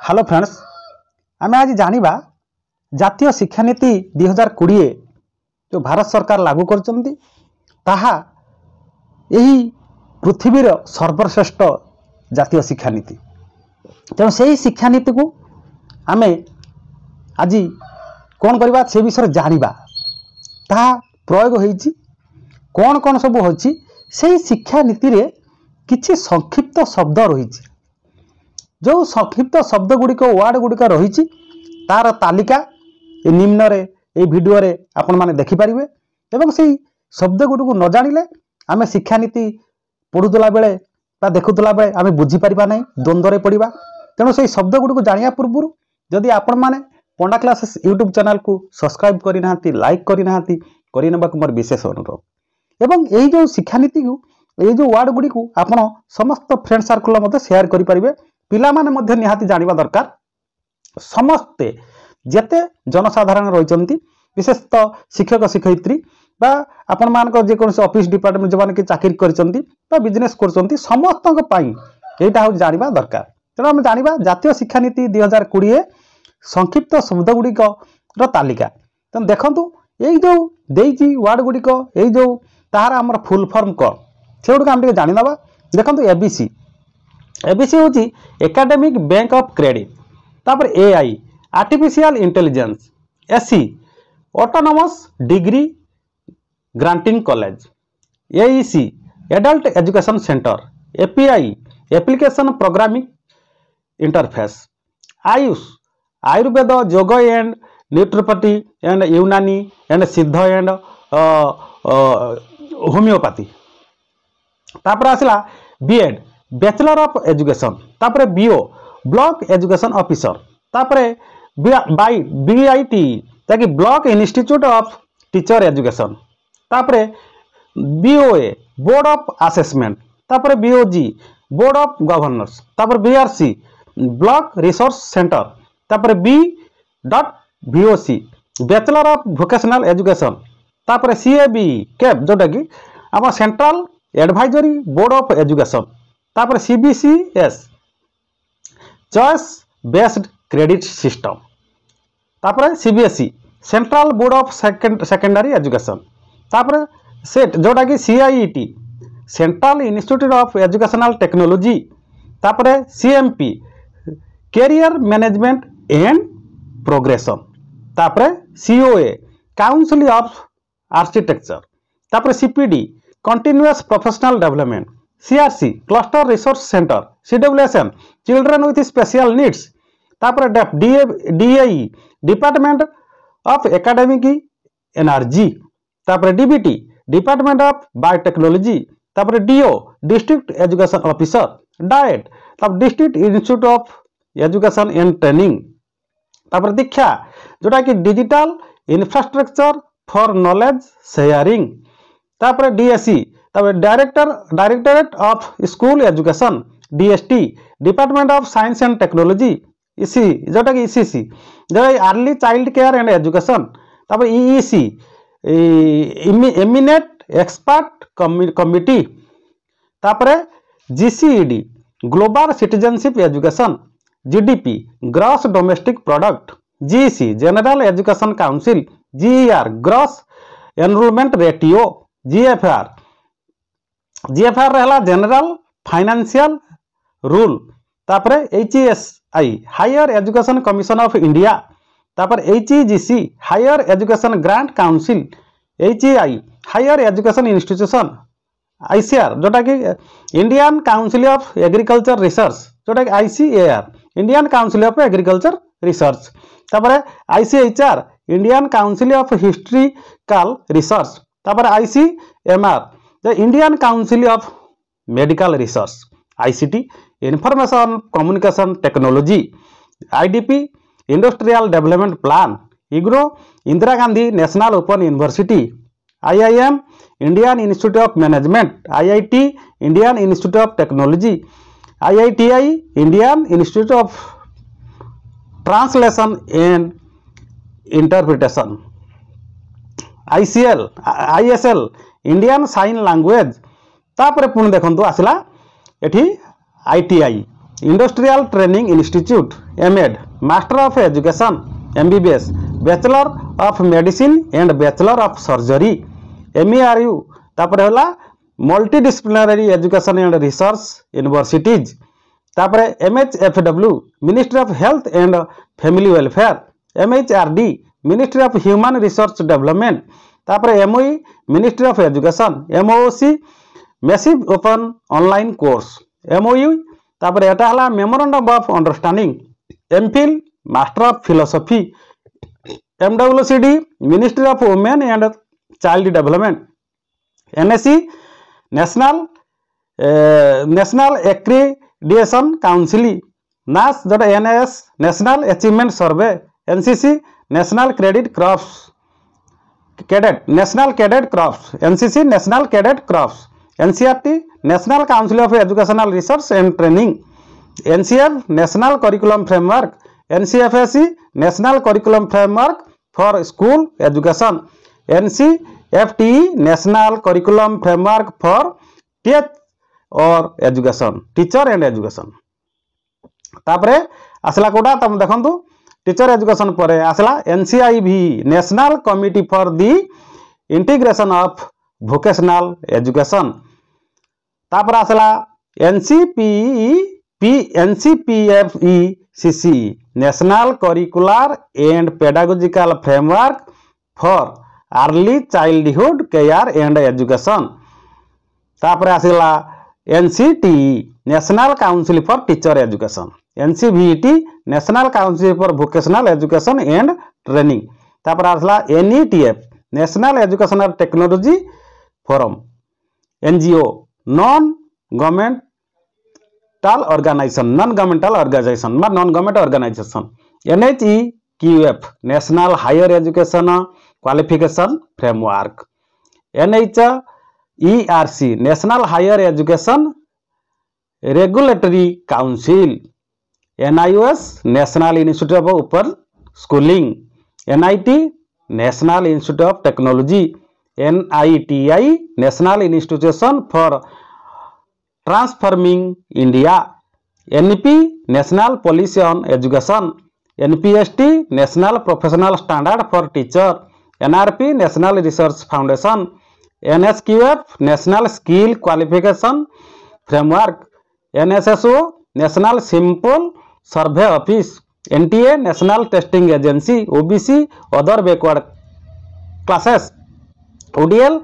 Hello friends, आम आज जानिबा जातीय शिक्षा नीति 2020 जो भारत सरकार लागू करचंती ताहा यही पृथ्वीर सर्वश्रेष्ठ जातीय शिक्षा नीति। तेणु से शिक्षा नीति को आम आज कौन करवा से विषय जानिबा ताहा प्रयोग होईची कौन कौन सब होची से शिक्षा नीति रे किछि संक्षिप्त शब्द रही जो संक्षिप्त शब्द गुड़िक वार्ड गुड़िक रही तार तालिका निम्न रे ए वीडियो रे आपण माने देखि परिबे एवं से शब्द गुड़ को न जानिले आमे शिक्षा नीति पढ़ुला बेले बा देखुला बेले आमे बुझी परिबा नहीं, द्वंद्व रे पड़िबा। तेणु से शब्द गुड़ को जानिया पूर्व जदि आपण माने पंडा क्लासेस यूट्यूब चैनल को सब्सक्राइब करि नाहंती, लाइक करि नाहंती, करि नबाक मोर विशेष अनुरोध। एवं यही जो शिक्षा नीति को ये जो वार्ड गुड़ी को आपण समस्त फ्रेंड सर्कल मते शेयर करि परिबे। पिला माने मध्य निहाती जानिबा दरकार समस्ते जेते जनसाधारण रहिचंती विशेषतः शिक्षक शिक्षयित्री बा आपण मानक जे कोन ऑफिस डिपार्टमेंट जवान के चाकरी करचंती बा बिजनेस करचंती समस्तक पई एटा हो जानिबा दरकार। तेणु हम जानिबा जातीय शिक्षा नीति 2020 संक्षिप्त शब्द गुड़िक तालिका। तेणु देखंतु एई जो देइची वार्ड गुड़िक एई जो तार हमर फुल फॉर्म क से गुड़िक हम जानि नबा। देखंतु एबीसी एबीसी होची एकेडमिक बैंक ऑफ क्रेडिट, तापर AI artificial intelligence, SC autonomous degree granting college, AEC adult education centre, API application programming interface, Ayush Ayurveda योग एंड न्यूट्रोपैथी एंड यूनानी एंड सिद्ध एंड होम्योपैथी। तापर आसला बीएड बैचलर ऑफ एजुकेशन, तापर BO block education officer, तापर BIT ताकि block institute of teacher education, तापर BOA board of assessment, तापर बीओजी बोर्ड ऑफ गवर्नर्स, तापर बीआरसी ब्लॉक रिसोर्स सेंटर, तापर B Voc bachelor of vocational education, तापर CAB कैप जोटा कि आम central advisory board of education, तापर CBCS choice based credit system, तापर CBSE central board of secondary education, तापर सेट जोटा कि CIET central institute of educational technology, तापर CMP career management and progression, तापर सीओए काउंसिल ऑफ आर्किटेक्चर, तापर CPD continuous professional development, CRC cluster resource centre, CWSM children with special needs, तापर DAE department of academic energy, तापर DBT department of biotechnology, तापर DO district education officer, DIET तापर district institute of education and training, तापर दीक्षा जोटा कि digital infrastructure for knowledge sharing, तापर DSC तापर directorate of school education, DST department of science and technology, इसी जोटा कि ईसीसी जोटा early child care and education, तापर ईईसी एमिनेट एक्सपर्ट कमिटी, तापर GCED global citizenship education, GDP gross domestic product, GEC general education council, GER gross enrolment ratio, GFR रहला general financial rule, तापर HESI higher education commission of India, तापर HEGC higher education grant council, HEI higher education institution, ICR जोटा कि Indian council of agriculture research जोटा कि ICAR Indian council of agriculture research, तापर ICHR Indian council of historical research, तापर ICMR the Indian council of medical research, ICT information communication technology, IDP industrial development plan, इग्रो Indira Gandhi national open university, IIM Indian institute of management, IIT Indian institute of technology, IITI Indian institute of translation and interpretation, ISL Indian sign language, तापर पुणी देखंतु आसला एठी ITI industrial training institute MEd, master of education MBBS, bachelor of medicine and bachelor of surgery MERU, तापर होला multi disciplinary education and research universities, तापर MHFW ministry of health and family welfare, MHRD ministry of human resource development, तापर MoE ministry of education, MOC massive open online course MOU, तापर एटा हला memorandum of understanding, MPhil master of philosophy, MWCD ministry of women and child development, NSC national accreditation council, NAS NAS national achievement survey, NCC national credit crops cadet national cadet crops, NCC national cadet crops, NCERT national council of educational research and training, NCF national curriculum framework, NCFSC national curriculum framework for school education, NCFTE national curriculum framework for और education teacher and education. तापरे आसला कोटा तुम देखंतु teacher education पर आसला NCIV national committee for the integration of vocational education, तापर आसला NCPFECC national curricular and pedagogical framework for early childhood care and education, तापर आसला NCTE national council for teacher education, NCVT national council for vocational education and training, तापर आसला NETF national educational technology forum, NGO non governmental organisation, NHEQF national higher education qualification framework, NHERC national higher education regulatory council, NIOS national institute of open schooling, NIT national institute of technology, NITI national institution for transforming India, NP national policy on education, NPST national professional standard for teacher, NRP national research foundation, NSQF national skill qualification framework, NSSO national simple survey office, NTA national testing agency, OBC other backward classes, ODL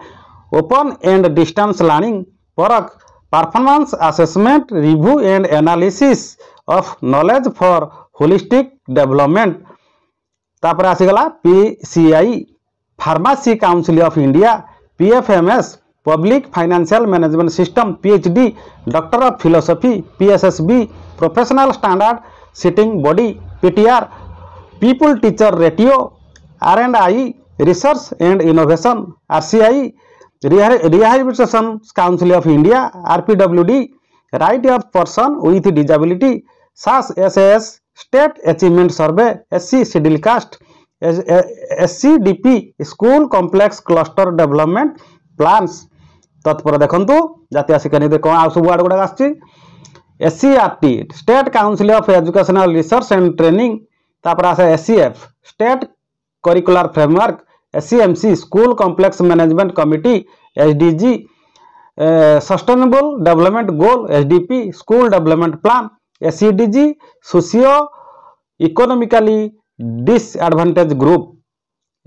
open and distance learning, Parakh performance assessment review and analysis of knowledge for holistic development, तापर आसीगला PCI pharmacy council of India, PFMS public financial management system, PhD doctor of philosophy, PSSB professional standard setting body, PTR pupil teacher ratio, R and I research and innovation, RCI rehabilitation council of India, RPWD right of person with disability, SAS SS state achievement survey, SC schedule caste, SCDP school complex cluster development plans. तत्पर देखंतु जातीय शिक्षा नीति कौन आ सब ward गुड़ा आछि, SCERT state council of educational research and training, तापर आसे SCF state curricular framework, SCMC school complex management committee, SDG sustainable development goal, SDP school development plan, SCDG socio economically disadvantage group,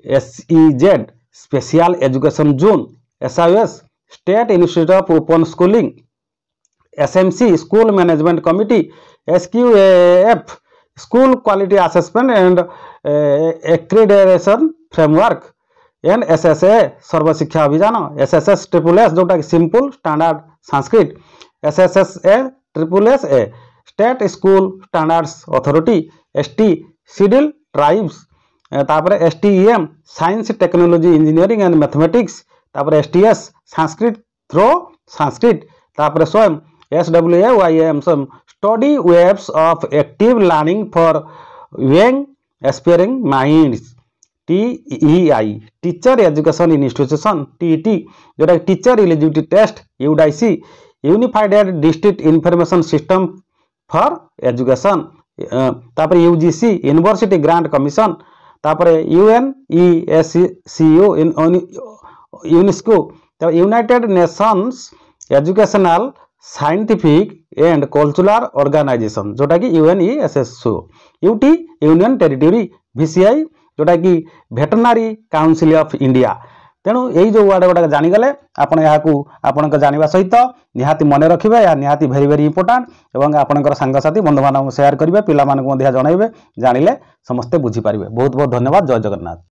SEZ special education zone, SIS state institute of open schooling, SMC school management committee, SQAAF school quality assessment and accreditation framework, NSSA Sarva Shiksha Abhiyan, SSS triple जोटा कि simple standard Sanskrit, SSSA triple S A state school standards authority, ST schedule tribes, तापर STEM science technology engineering and mathematics, तापर STS Sanskrit through Sanskrit, तापर Swayam SWAYAM study webs of active learning for young aspiring minds, TEI teacher education institution, TET जोटा teacher eligibility test, UDISE unified district information system for education, तापर UGC university grant commission, तापर UNESCO UNESCO, united nations educational scientific and cultural organization जोटा कि UNESSO, UT union territory, VCI जोटा कि veterinary council of India. तेणु यही जो word गुड़ा जानीगले आपण आपण जाना सहित निहाती मन रखिए, या निहाती भेरी भेरी इंपोर्टाट, और आपंकर सांगसाथी बंधु मान शेयर करेंगे, पिला जनइबे, जानिले समस्ते बुझीपारे। बहुत बहुत धन्यवाद। जय जगन्नाथ।